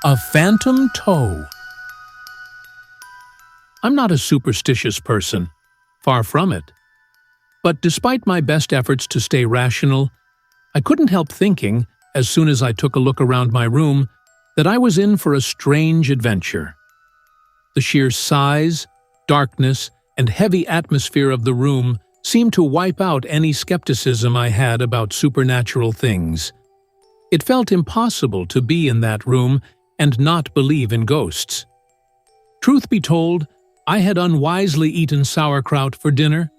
A phantom toe. I'm not a superstitious person, far from it. But despite my best efforts to stay rational, I couldn't help thinking, as soon as I took a look around my room, that I was in for a strange adventure. The sheer size, darkness, and heavy atmosphere of the room seemed to wipe out any skepticism I had about supernatural things. It felt impossible to be in that room and not believe in ghosts. Truth be told, I had unwisely eaten sauerkraut for dinner,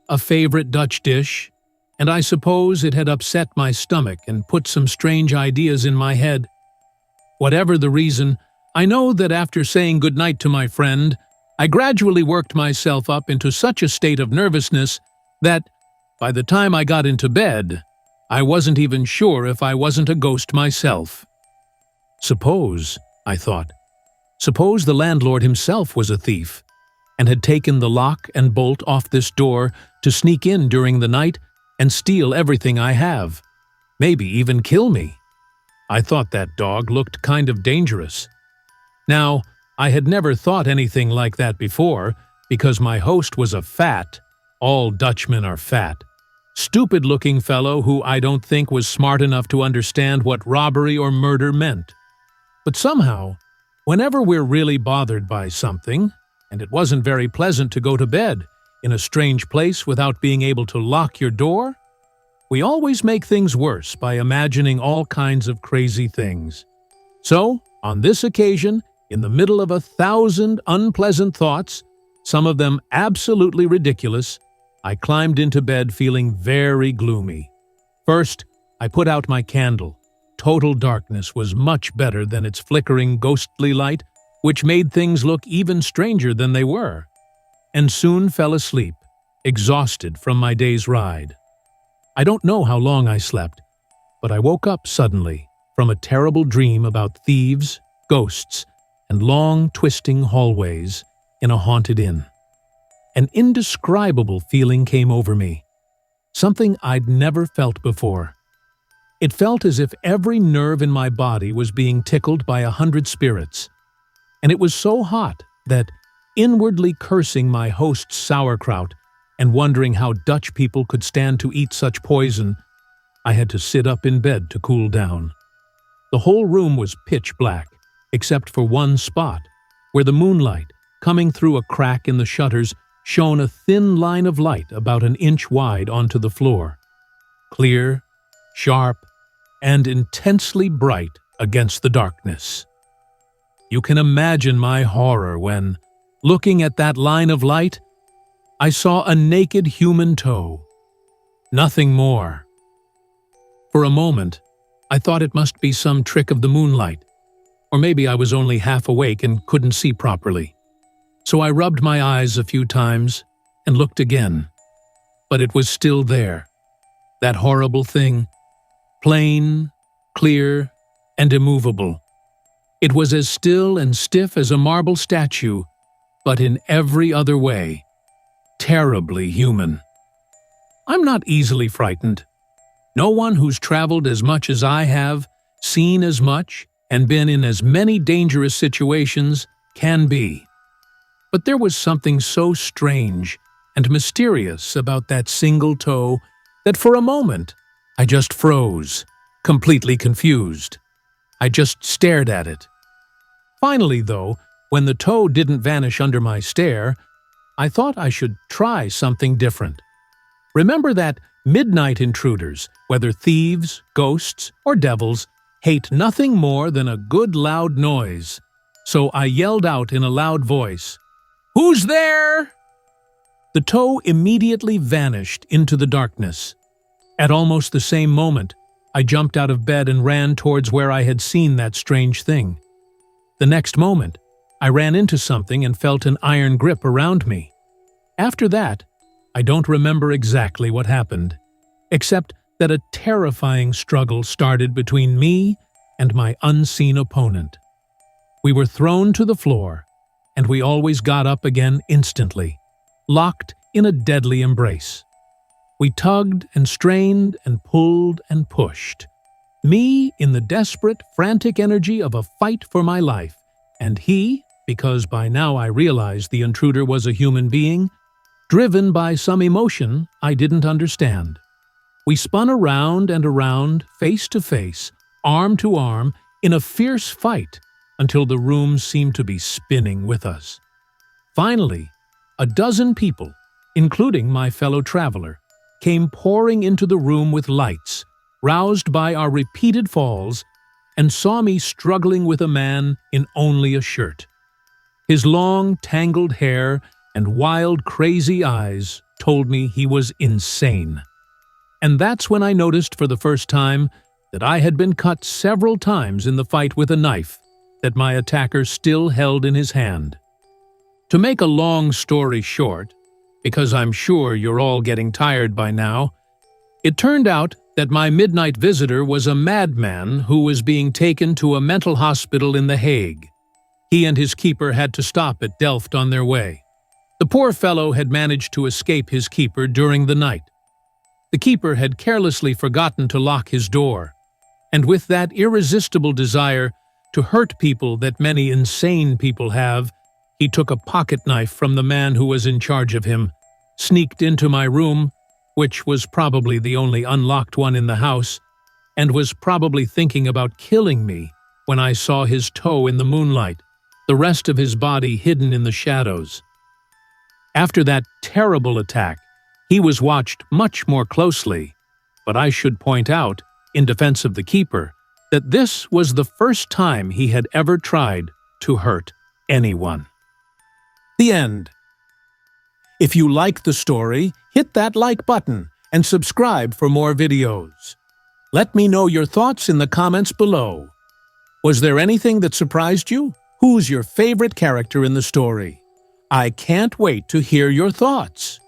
a favorite Dutch dish, and I suppose it had upset my stomach and put some strange ideas in my head. Whatever the reason, I know that after saying goodnight to my friend, I gradually worked myself up into such a state of nervousness that, by the time I got into bed, I wasn't even sure if I wasn't a ghost myself. Suppose, I thought, suppose the landlord himself was a thief and had taken the lock and bolt off this door to sneak in during the night and steal everything I have, maybe even kill me. I thought that dog looked kind of dangerous. Now, I had never thought anything like that before because my host was a fat, all Dutchmen are fat, stupid-looking fellow who I don't think was smart enough to understand what robbery or murder meant. But somehow, whenever we're really bothered by something, and it wasn't very pleasant to go to bed in a strange place without being able to lock your door, we always make things worse by imagining all kinds of crazy things. So, on this occasion, in the middle of 1,000 unpleasant thoughts, some of them absolutely ridiculous, I climbed into bed feeling very gloomy. First, I put out my candle. Total darkness was much better than its flickering, ghostly light, which made things look even stranger than they were, and soon fell asleep, exhausted from my day's ride. I don't know how long I slept, but I woke up suddenly from a terrible dream about thieves, ghosts, and long, twisting hallways in a haunted inn. An indescribable feeling came over me, something I'd never felt before. It felt as if every nerve in my body was being tickled by 100 spirits, and it was so hot that, inwardly cursing my host's sauerkraut and wondering how Dutch people could stand to eat such poison, I had to sit up in bed to cool down. The whole room was pitch black, except for one spot, where the moonlight, coming through a crack in the shutters, shone a thin line of light about an inch wide onto the floor, clear, sharp, and intensely bright against the darkness. You can imagine my horror when, looking at that line of light, I saw a naked human toe. Nothing more. For a moment, I thought it must be some trick of the moonlight, or maybe I was only half awake and couldn't see properly. So I rubbed my eyes a few times and looked again. But it was still there, that horrible thing, plain, clear, and immovable. It was as still and stiff as a marble statue, but in every other way, terribly human. I'm not easily frightened. No one who's traveled as much as I have, seen as much, and been in as many dangerous situations can be. But there was something so strange and mysterious about that single toe that for a moment I just froze, completely confused. I just stared at it. Finally, though, when the toe didn't vanish under my stare, I thought I should try something different. Remember that midnight intruders, whether thieves, ghosts, or devils, hate nothing more than a good loud noise. So I yelled out in a loud voice, "Who's there?" The toe immediately vanished into the darkness. At almost the same moment, I jumped out of bed and ran towards where I had seen that strange thing. The next moment, I ran into something and felt an iron grip around me. After that, I don't remember exactly what happened, except that a terrifying struggle started between me and my unseen opponent. We were thrown to the floor, and we always got up again instantly, locked in a deadly embrace. We tugged and strained and pulled and pushed, Me in the desperate, frantic energy of a fight for my life, and he, because by now I realized the intruder was a human being, driven by some emotion I didn't understand. We spun around and around, face to face, arm to arm, in a fierce fight until the room seemed to be spinning with us. Finally, a dozen people, including my fellow traveler, came pouring into the room with lights, roused by our repeated falls, and saw me struggling with a man in only a shirt. His long, tangled hair and wild, crazy eyes told me he was insane. And that's when I noticed for the first time that I had been cut several times in the fight with a knife that my attacker still held in his hand. To make a long story short, because I'm sure you're all getting tired by now, it turned out that my midnight visitor was a madman who was being taken to a mental hospital in The Hague. He and his keeper had to stop at Delft on their way. The poor fellow had managed to escape his keeper during the night. The keeper had carelessly forgotten to lock his door, and with that irresistible desire to hurt people that many insane people have, he took a pocket knife from the man who was in charge of him, sneaked into my room, which was probably the only unlocked one in the house, and was probably thinking about killing me when I saw his toe in the moonlight, the rest of his body hidden in the shadows. After that terrible attack, he was watched much more closely, but I should point out, in defense of the keeper, that this was the first time he had ever tried to hurt anyone. The end. If you like the story, hit that like button and subscribe for more videos. Let me know your thoughts in the comments below. Was there anything that surprised you? Who's your favorite character in the story? I can't wait to hear your thoughts.